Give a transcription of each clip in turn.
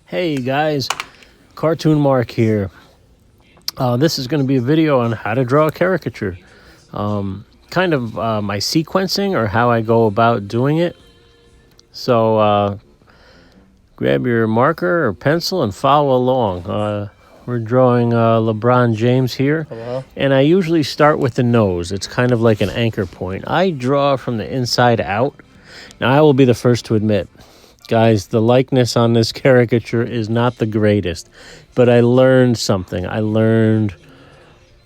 Hey guys, Cartoon Mark here. This is going to be a video on how to draw a caricature. Kind of my sequencing or how I go about doing it. So grab your marker or pencil and follow along. We're drawing Lebron James here. Hello? And I usually start with the nose. It's kind of like an anchor point. I draw from the inside out. Now I will be the first to admit, guys, the likeness on this caricature is not the greatest, but I learned something. I learned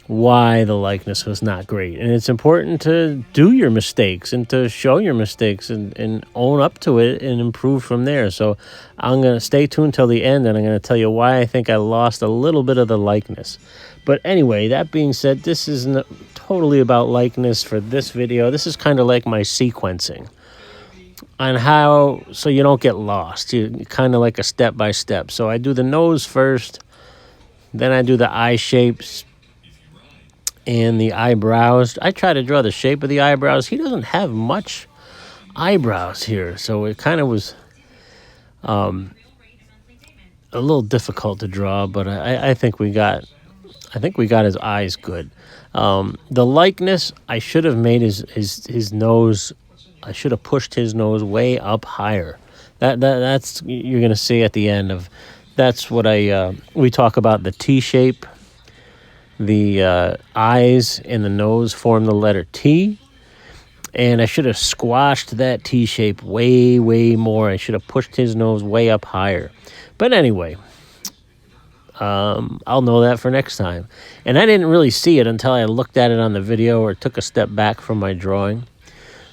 why the likeness was not great. And it's important to do your mistakes and to show your mistakes and own up to it and improve from there. So I'm going to stay tuned till the end, and I'm going to tell you why I think I lost a little bit of the likeness. But anyway, that being said, this isn't totally about likeness for this video. This is kind of like my sequencing on how, so you don't get lost. You kind of like a step by step. So I do the nose first, then I do the eye shapes and the eyebrows. I try to draw the shape of the eyebrows. He doesn't have much eyebrows here, so it kind of was a little difficult to draw. But I think we got his eyes good. The likeness, I should have made his nose. I should have pushed his nose way up higher. That's you're gonna see at the end of. That's what we talk about the T shape. The eyes and the nose form the letter T, and I should have squashed that T shape way more. I should have pushed his nose way up higher. But anyway, I'll know that for next time. And I didn't really see it until I looked at it on the video or took a step back from my drawing.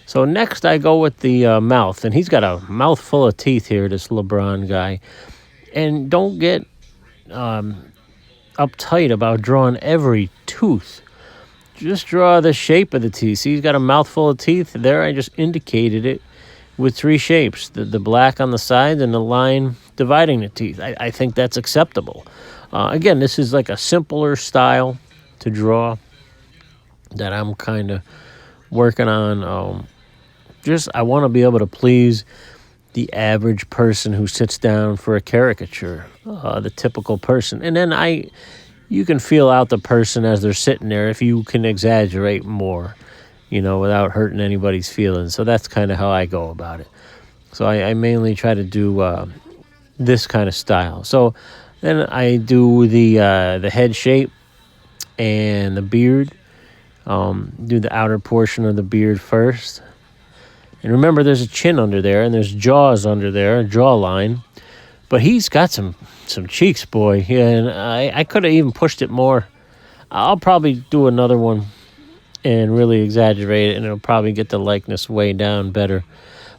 So next I go with the mouth, and he's got a mouthful of teeth here, this LeBron guy. And don't get uptight about drawing every tooth. Just draw the shape of the teeth. See, he's got a mouthful of teeth. There I just indicated it with three shapes. The black on the side and the line dividing the teeth. I think that's acceptable. Again, this is like a simpler style to draw that I'm kind of working on. I want to be able to please the average person who sits down for a caricature, the typical person. And then you can feel out the person as they're sitting there if you can exaggerate more, without hurting anybody's feelings. So that's kind of how I go about it. So I mainly try to do this kind of style. So then I do the head shape and the beard. Do the outer portion of the beard first. And remember, there's a chin under there, and there's jaws under there, a jawline. But he's got some cheeks, boy. Yeah, and I could have even pushed it more. I'll probably do another one and really exaggerate it, and it'll probably get the likeness way down better.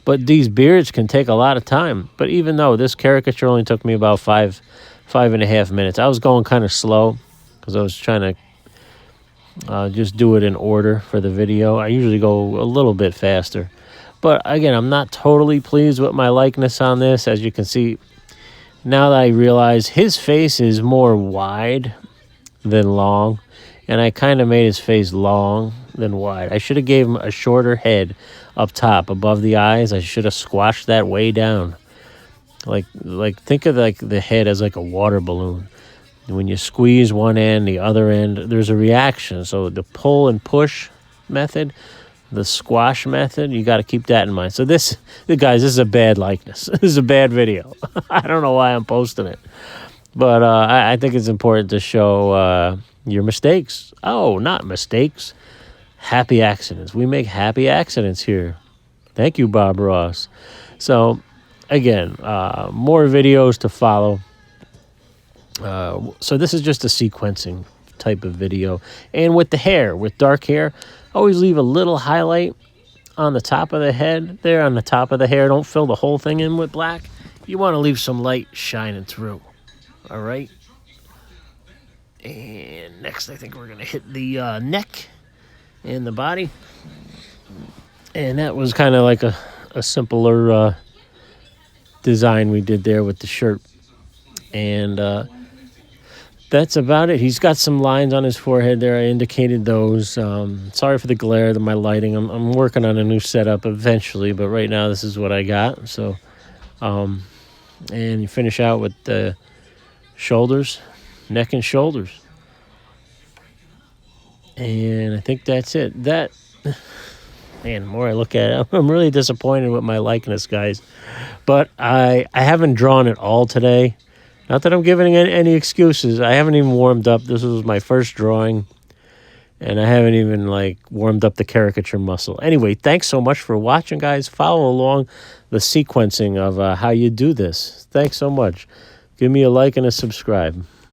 But these beards can take a lot of time. But even though this caricature only took me about five and a half minutes, I was going kind of slow because I was trying to just do it in order for the video. I usually go a little bit faster. But again, I'm not totally pleased with my likeness on this. As you can see, now that I realize his face is more wide than long, and I kind of made his face long than wide. I should have gave him a shorter head up top above the eyes. I should have squashed that way down. Like think of like the head as like a water balloon. When you squeeze one end, the other end, there's a reaction. So the pull and push method, the squash method, you got to keep that in mind. So guys, this is a bad likeness. This is a bad video. I don't know why I'm posting it. But I think it's important to show your mistakes. Oh, not mistakes. Happy accidents. We make happy accidents here. Thank you, Bob Ross. So, again, more videos to follow. So this is just a sequencing type of video. And with the hair, with dark hair, always leave a little highlight on the top of the head there, on the top of the hair. Don't fill the whole thing in with black. You want to leave some light shining through. All right. And next, I think we're going to hit the neck and the body. And that was kind of like a simpler design we did there with the shirt. And that's about it. He's got some lines on his forehead there. I indicated those. Sorry for the glare, my lighting. I'm working on a new setup eventually, but right now this is what I got. So And you finish out with the shoulders, neck and shoulders. And I think that's it. Man, the more I look at it, I'm really disappointed with my likeness, guys. But I haven't drawn it all today. Not that I'm giving any excuses. I haven't even warmed up. This was my first drawing. And I haven't even, warmed up the caricature muscle. Anyway, thanks so much for watching, guys. Follow along the sequencing of how you do this. Thanks so much. Give me a like and a subscribe.